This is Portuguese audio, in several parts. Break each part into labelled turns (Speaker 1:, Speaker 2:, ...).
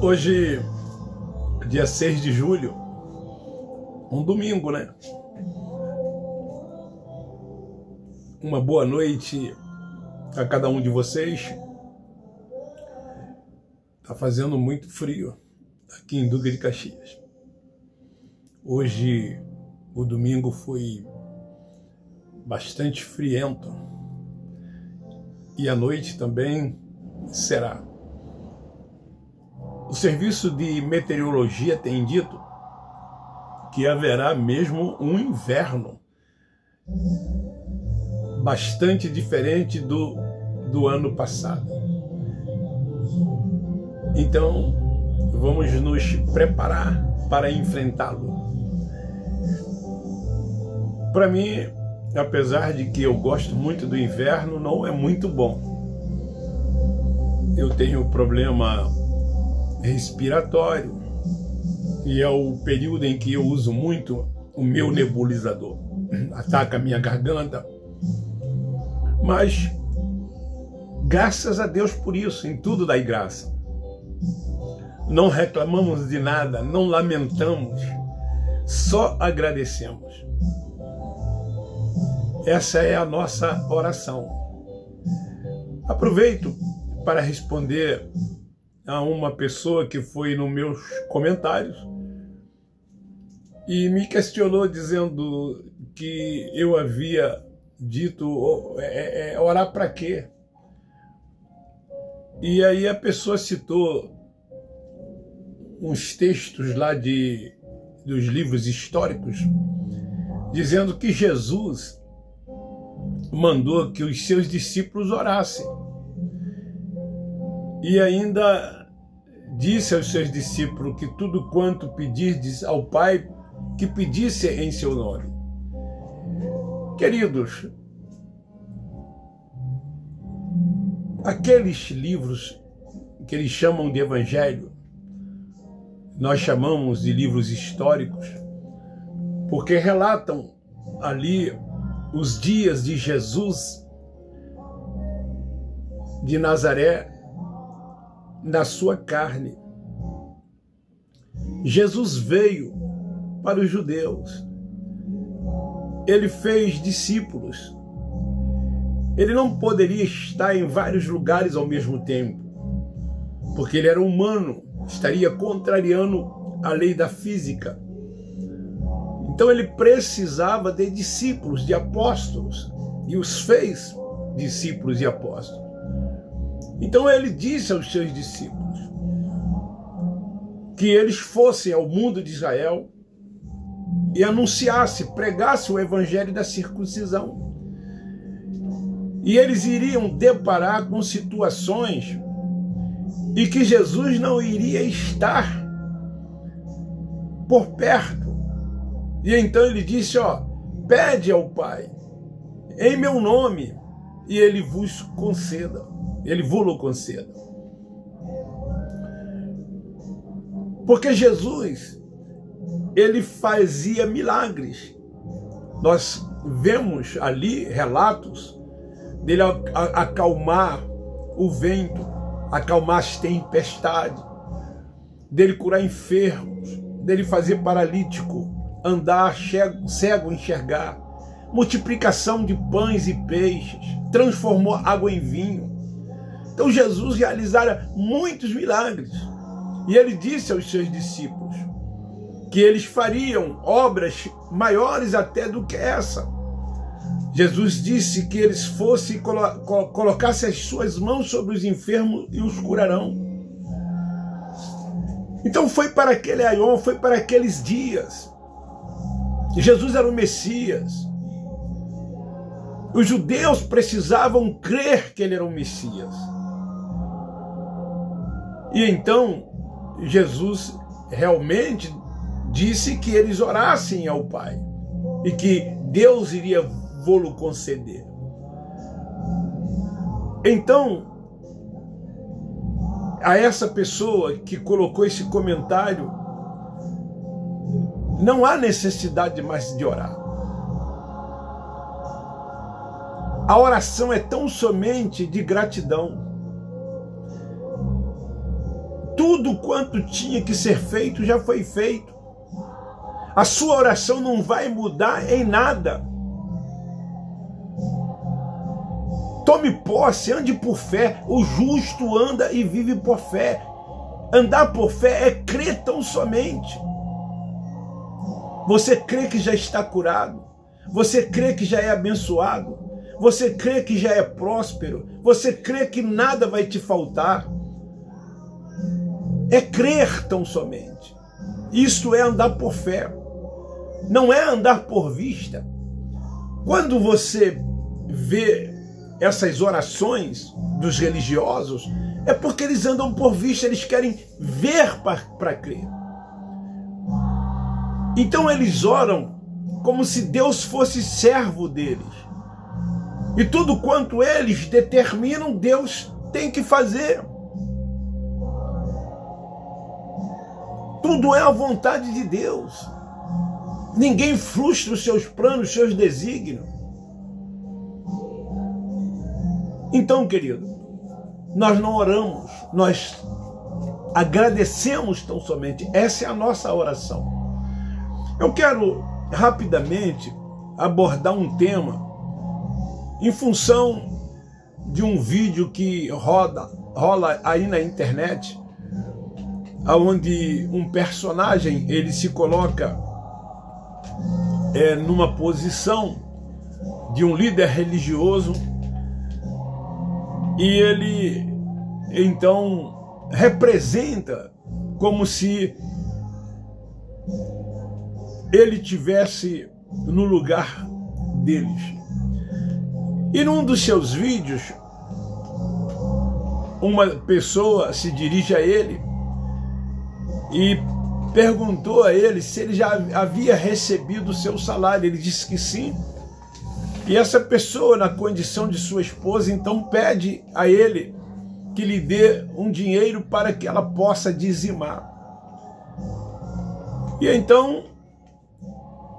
Speaker 1: Hoje, dia 6 de julho, um domingo, né? Uma boa noite a cada um de vocês. Tá fazendo muito frio aqui em Duque de Caxias. Hoje, o domingo foi bastante friento e a noite também será. O serviço de meteorologia tem dito que haverá mesmo um inverno bastante diferente do ano passado. Então, vamos nos preparar para enfrentá-lo. Para mim, apesar de que eu gosto muito do inverno, não é muito bom. Eu tenho problema respiratório e é o período em que eu uso muito o meu nebulizador. Ataca a minha garganta. Mas, graças a Deus por isso, em tudo dai graça. Não reclamamos de nada, não lamentamos, só agradecemos. Essa é a nossa oração. Aproveito para responder a uma pessoa que foi nos meus comentários e me questionou dizendo que eu havia dito orar para quê? E aí a pessoa citou uns textos lá dos livros históricos dizendo que Jesus mandou que os seus discípulos orassem. E ainda disse aos seus discípulos que tudo quanto pedirdes ao Pai, que pedisse em seu nome. Queridos, aqueles livros que eles chamam de Evangelho, nós chamamos de livros históricos, porque relatam ali os dias de Jesus de Nazaré na sua carne. Jesus veio para os judeus. Ele fez discípulos. Ele não poderia estar em vários lugares ao mesmo tempo, porque ele era humano, estaria contrariando a lei da física. Então ele precisava de discípulos, de apóstolos, e os fez discípulos e apóstolos. Então ele disse aos seus discípulos que eles fossem ao mundo de Israel e anunciassem, pregassem o evangelho da circuncisão. E eles iriam deparar com situações e que Jesus não iria estar por perto. E então ele disse, pede ao Pai em meu nome e ele vos conceda. Ele vos conceda. Porque Jesus, ele fazia milagres. Nós vemos ali relatos dele acalmar o vento, acalmar as tempestades, dele curar enfermos, dele fazer paralítico andar, cego enxergar, multiplicação de pães e peixes, transformou água em vinho. Então Jesus realizara muitos milagres. E ele disse aos seus discípulos que eles fariam obras maiores até do que essa. Jesus disse que eles fossem colocassem as suas mãos sobre os enfermos e os curarão. Então foi para aquele aion, foi para aqueles dias. Jesus era o Messias. Os judeus precisavam crer que ele era o Messias. E então Jesus realmente disse que eles orassem ao Pai e que Deus iria vô-lo conceder. Então, a essa pessoa que colocou esse comentário, não há necessidade mais de orar. A oração é tão somente de gratidão. Tudo quanto tinha que ser feito já foi feito. A sua oração não vai mudar em nada. Tome posse, ande por fé. O justo anda e vive por fé. Andar por fé é crer tão somente. Você crê que já está curado. Você crê que já é abençoado. Você crê que já é próspero. Você crê que nada vai te faltar. É crer tão somente. Isto é andar por fé. Não é andar por vista. Quando você vê essas orações dos religiosos, é porque eles andam por vista, eles querem ver para crer. Então eles oram como se Deus fosse servo deles. E tudo quanto eles determinam, Deus tem que fazer. Tudo é a vontade de Deus. Ninguém frustra os seus planos, os seus desígnios. Então, querido, nós não oramos, nós agradecemos tão somente. Essa é a nossa oração. Eu quero rapidamente abordar um tema em função de um vídeo que rola aí na internet, onde um personagem ele se coloca numa posição de um líder religioso e ele então representa como se ele tivesse no lugar deles. E num dos seus vídeos, uma pessoa se dirige a ele e perguntou a ele se ele já havia recebido o seu salário. Ele disse que sim. E essa pessoa, na condição de sua esposa, então pede a ele que lhe dê um dinheiro para que ela possa dizimar. E então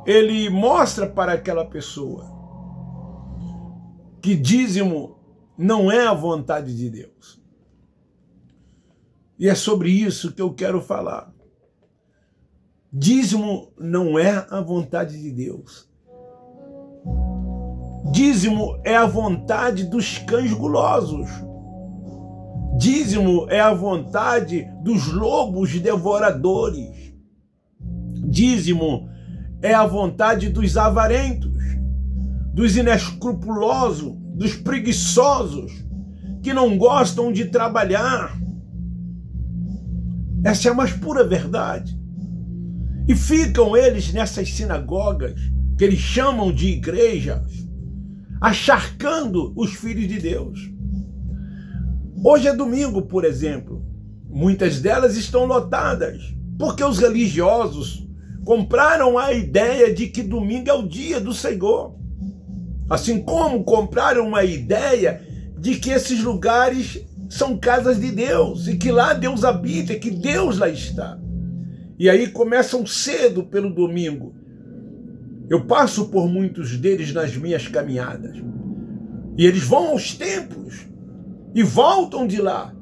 Speaker 1: ele mostra para aquela pessoa que dízimo não é a vontade de Deus. E é sobre isso que eu quero falar. Dízimo não é a vontade de Deus. Dízimo é a vontade dos cães gulosos. Dízimo é a vontade dos lobos devoradores. Dízimo é a vontade dos avarentos, dos inescrupulosos, dos preguiçosos, que não gostam de trabalhar. Essa é a mais pura verdade. E ficam eles nessas sinagogas, que eles chamam de igrejas, acharcando os filhos de Deus. Hoje é domingo, por exemplo. Muitas delas estão lotadas, porque os religiosos compraram a ideia de que domingo é o dia do Senhor. Assim como compraram a ideia de que esses lugares são casas de Deus e que lá Deus habita, que Deus lá está. E aí começam cedo pelo domingo. Eu passo por muitos deles nas minhas caminhadas. E eles vão aos templos e voltam de lá,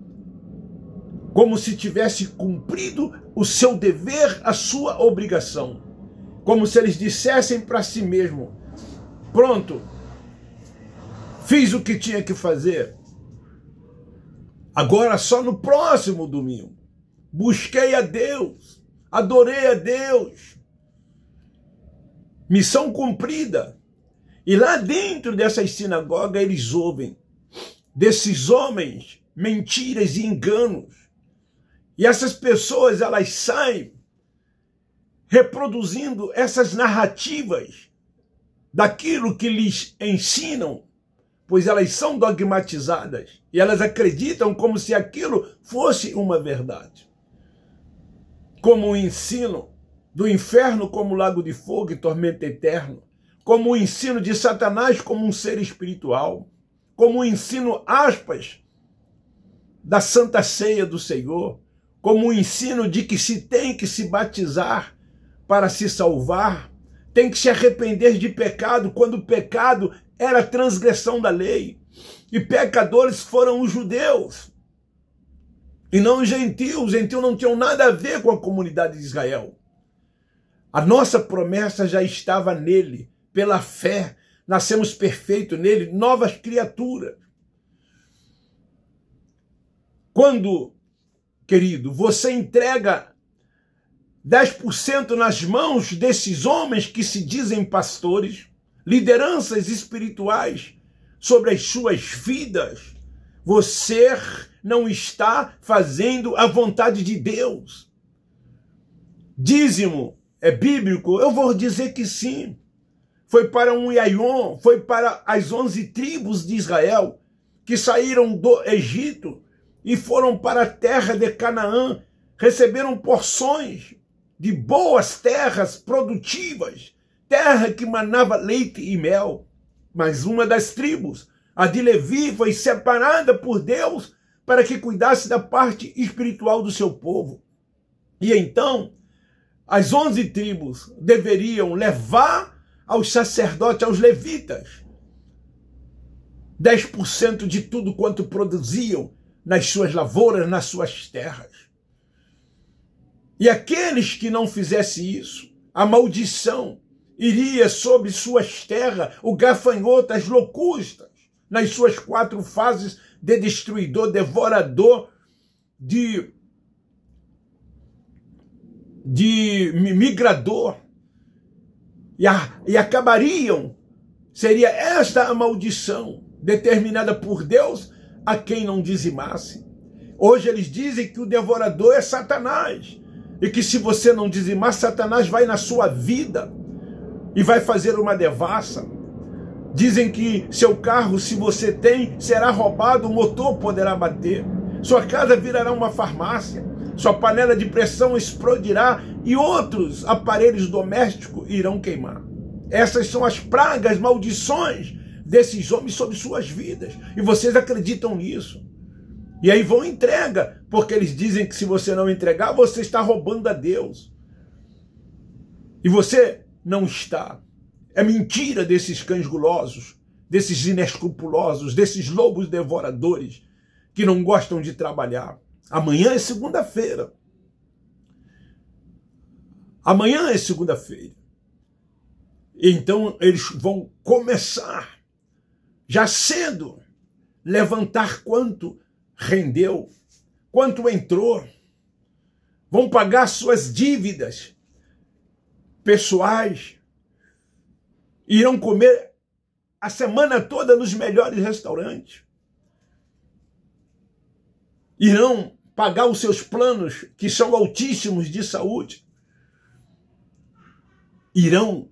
Speaker 1: como se tivesse cumprido o seu dever, a sua obrigação. Como se eles dissessem para si mesmo: pronto, fiz o que tinha que fazer. Agora só no próximo domingo. Busquei a Deus, adorei a Deus. Missão cumprida. E lá dentro dessas sinagogas eles ouvem desses homens mentiras e enganos. E essas pessoas, elas saem reproduzindo essas narrativas daquilo que lhes ensinam, pois elas são dogmatizadas e elas acreditam como se aquilo fosse uma verdade. Como o ensino do inferno como lago de fogo e tormento eterno, como o ensino de Satanás como um ser espiritual, como o ensino, aspas, da Santa Ceia do Senhor, como o ensino de que se tem que se batizar para se salvar, tem que se arrepender de pecado, quando o pecado era transgressão da lei, e pecadores foram os judeus. E não os gentios. Os gentios não tinham nada a ver com a comunidade de Israel. A nossa promessa já estava nele. Pela fé, nascemos perfeitos nele, novas criaturas. Quando, querido, você entrega 10% nas mãos desses homens que se dizem pastores, lideranças espirituais sobre as suas vidas, você não está fazendo a vontade de Deus. Dízimo é bíblico? Eu vou dizer que sim. Foi para um Yaion, foi para as 11 tribos de Israel que saíram do Egito e foram para a terra de Canaã, receberam porções de boas terras produtivas, terra que manava leite e mel. Mas uma das tribos, a de Levi, foi separada por Deus para que cuidasse da parte espiritual do seu povo. E então, as 11 tribos deveriam levar aos sacerdotes, aos levitas, 10% de tudo quanto produziam nas suas lavouras, nas suas terras. E aqueles que não fizessem isso, a maldição iria sobre suas terras, o gafanhoto, as locustas, nas suas 4 fases de destruidor, devorador, de migrador, e acabariam. Seria esta a maldição determinada por Deus a quem não dizimasse. Hoje eles dizem que o devorador é Satanás, e que se você não dizimar, Satanás vai na sua vida e vai fazer uma devassa. Dizem que seu carro, se você tem, será roubado, o motor poderá bater, sua casa virará uma farmácia, sua panela de pressão explodirá e outros aparelhos domésticos irão queimar. Essas são as pragas, maldições desses homens sobre suas vidas. E vocês acreditam nisso. E aí vão entrega, porque eles dizem que se você não entregar, você está roubando a Deus. E você não está. É mentira desses cães gulosos, desses inescrupulosos, desses lobos devoradores que não gostam de trabalhar. Amanhã é segunda-feira. Amanhã é segunda-feira. Então eles vão começar, já cedo, levantar quanto rendeu, quanto entrou. Vão pagar suas dívidas pessoais. Irão comer a semana toda nos melhores restaurantes. Irão pagar os seus planos, que são altíssimos de saúde. Irão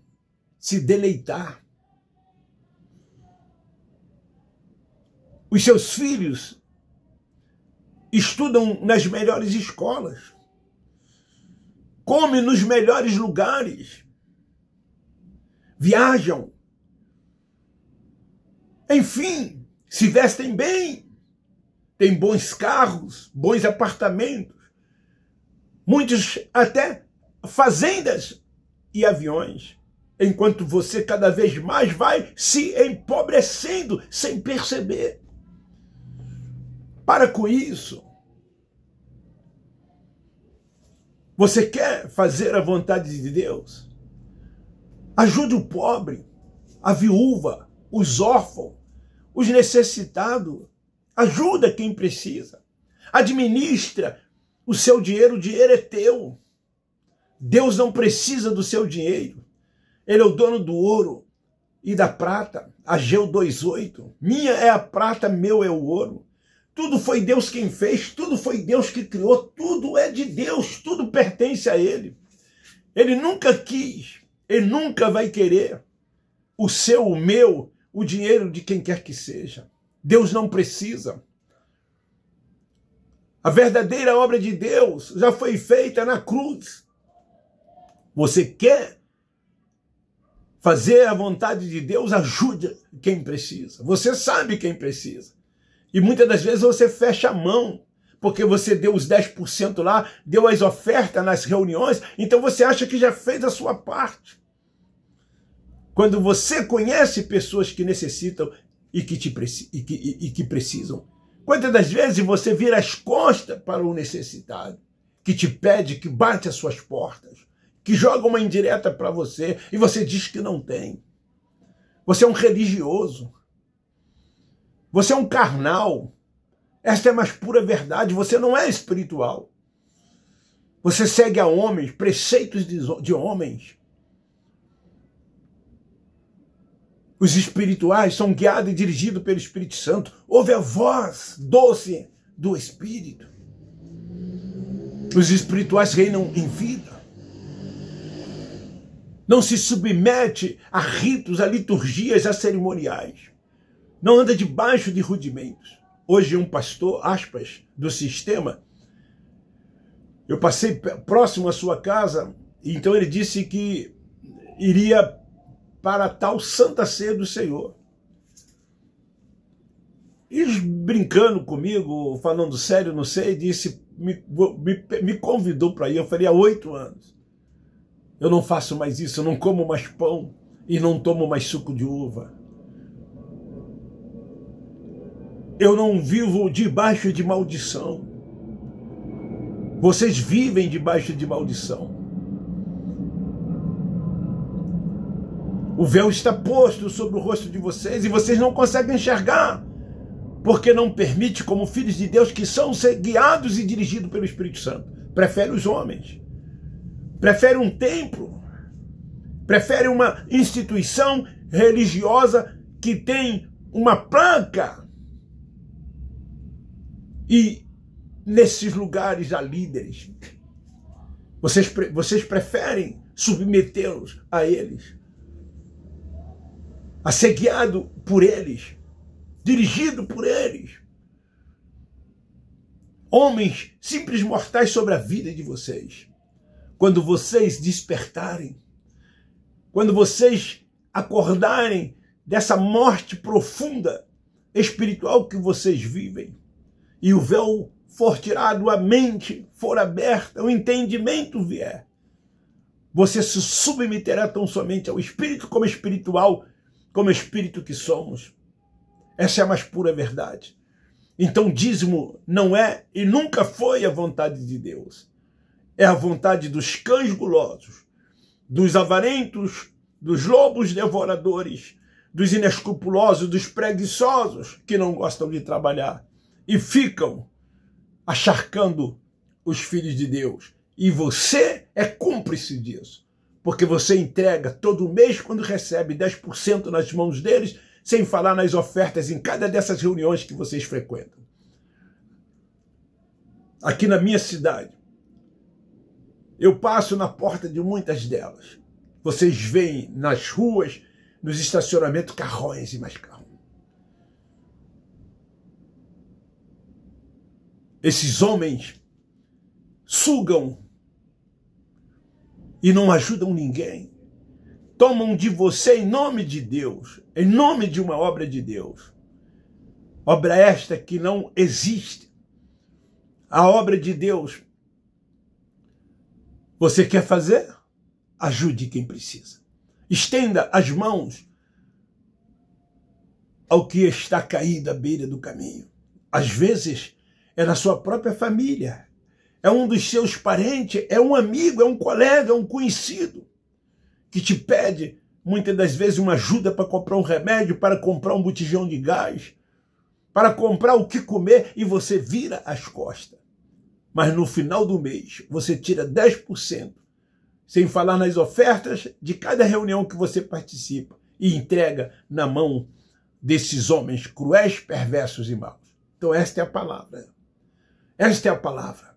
Speaker 1: se deleitar. Os seus filhos estudam nas melhores escolas, comem nos melhores lugares, viajam, enfim, se vestem bem, têm bons carros, bons apartamentos, muitos até fazendas e aviões, enquanto você cada vez mais vai se empobrecendo sem perceber. Para com isso. Você quer fazer a vontade de Deus? Ajude o pobre, a viúva, os órfãos, os necessitados. Ajuda quem precisa. Administra o seu dinheiro. O dinheiro é teu. Deus não precisa do seu dinheiro. Ele é o dono do ouro e da prata. Ageu 2:8. Minha é a prata, meu é o ouro. Tudo foi Deus quem fez, tudo foi Deus que criou, tudo é de Deus, tudo pertence a Ele. Ele nunca quis, Ele nunca vai querer o seu, o meu, o dinheiro de quem quer que seja. Deus não precisa. A verdadeira obra de Deus já foi feita na cruz. Você quer fazer a vontade de Deus? Ajude quem precisa. Você sabe quem precisa. E muitas das vezes você fecha a mão, porque você deu os 10% lá, deu as ofertas nas reuniões, então você acha que já fez a sua parte. Quando você conhece pessoas que necessitam e que precisam, Quantas das vezes você vira as costas para o necessitado, que te pede, que bate às suas portas, que joga uma indireta para você e você diz que não tem. Você é um religioso. Você é um carnal. Esta é a mais pura verdade. Você não é espiritual. Você segue a homens, preceitos de homens. Os espirituais são guiados e dirigidos pelo Espírito Santo. Ouve a voz doce do Espírito. Os espirituais reinam em vida. Não se submete a ritos, a liturgias, a cerimoniais. Não anda debaixo de rudimentos. Hoje um pastor, aspas, do sistema, eu passei próximo à sua casa, então ele disse que iria para a tal Santa Ceia do Senhor. E brincando comigo, falando sério, não sei, disse, me convidou para ir. Eu falei, há 8 anos. Eu não faço mais isso, eu não como mais pão e não tomo mais suco de uva. Eu não vivo debaixo de maldição. Vocês vivem debaixo de maldição. O véu está posto sobre o rosto de vocês e vocês não conseguem enxergar, porque não permite, como filhos de Deus que são, ser guiados e dirigidos pelo Espírito Santo. Prefere os homens. Prefere um templo. Prefere uma instituição religiosa que tem uma placa. E nesses lugares há líderes. Vocês preferem submetê-los a eles, a ser guiado por eles, dirigido por eles. Homens simples mortais sobre a vida de vocês. Quando vocês despertarem, quando vocês acordarem dessa morte profunda espiritual que vocês vivem, e o véu for tirado, a mente for aberta, o entendimento vier, você se submeterá tão somente ao Espírito como espiritual, como Espírito que somos. Essa é a mais pura verdade. Então dízimo não é e nunca foi a vontade de Deus. É a vontade dos cães gulosos, dos avarentos, dos lobos devoradores, dos inescrupulosos, dos preguiçosos que não gostam de trabalhar e ficam acharcando os filhos de Deus. E você é cúmplice disso, porque você entrega todo mês, quando recebe 10% nas mãos deles, sem falar nas ofertas em cada dessas reuniões que vocês frequentam. Aqui na minha cidade, eu passo na porta de muitas delas. Vocês veem nas ruas, nos estacionamentos, carrões e mais carrões. Esses homens sugam e não ajudam ninguém. Tomam de você em nome de Deus, em nome de uma obra de Deus. Obra esta que não existe. A obra de Deus. Você quer fazer? Ajude quem precisa. Estenda as mãos ao que está caído à beira do caminho. Às vezes é na sua própria família, é um dos seus parentes, é um amigo, é um colega, é um conhecido, que te pede, muitas das vezes, uma ajuda para comprar um remédio, para comprar um botijão de gás, para comprar o que comer, e você vira as costas. Mas no final do mês, você tira 10%, sem falar nas ofertas de cada reunião que você participa, e entrega na mão desses homens cruéis, perversos e maus. Então esta é a palavra. Esta é a palavra.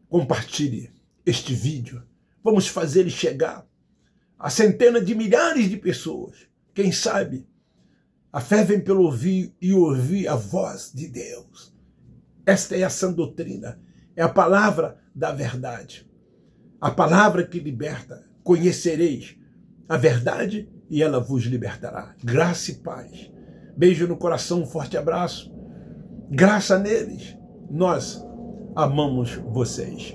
Speaker 1: Compartilhe este vídeo. Vamos fazer ele chegar a centenas de milhares de pessoas. Quem sabe a fé vem pelo ouvir e ouvir a voz de Deus. Esta é a sã doutrina. É a palavra da verdade. A palavra que liberta. Conhecereis a verdade e ela vos libertará. Graça e paz. Beijo no coração, um forte abraço. Graça neles. Nós amamos vocês.